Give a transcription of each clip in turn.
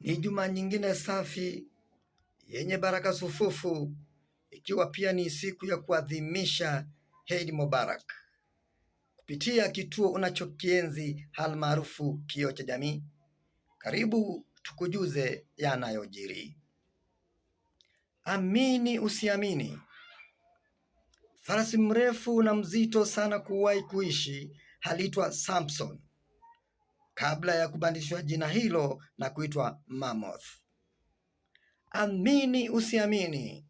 Ni juma nyingine safi yenye baraka sufufu, ikiwa pia ni siku ya kuadhimisha Eid Mubarak kupitia kituo unachokienzi almaarufu Kioo cha Jamii. Karibu tukujuze yanayojiri. Amini usiamini, farasi mrefu na mzito sana kuwahi kuishi aliitwa Samson kabla ya kubadilishwa jina hilo na kuitwa Mammoth. Amini usiamini,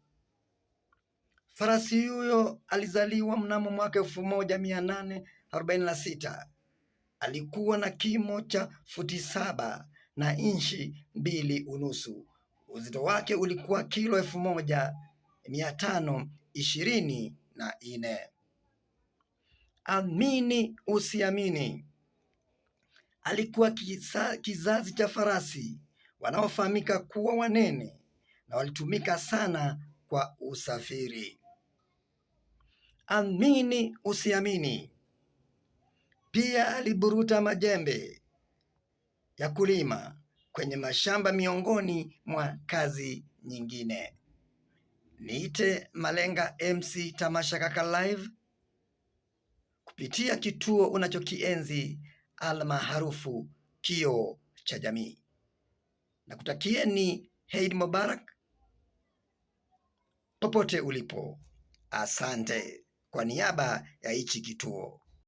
farasi huyo alizaliwa mnamo mwaka 1846. Alikuwa na kimo cha futi 7 na inchi 2.5. Uzito wake ulikuwa kilo 1524. Amini usiamini, alikuwa kizazi cha farasi wanaofahamika kuwa wanene na walitumika sana kwa usafiri. Amini usiamini, pia aliburuta majembe ya kulima kwenye mashamba miongoni mwa kazi nyingine. Niite Malenga MC Tamasha Kaka Live kupitia kituo unachokienzi almaarufu Kioo cha Jamii. Na kutakieni Eid Mubarak popote ulipo. Asante kwa niaba ya hichi kituo.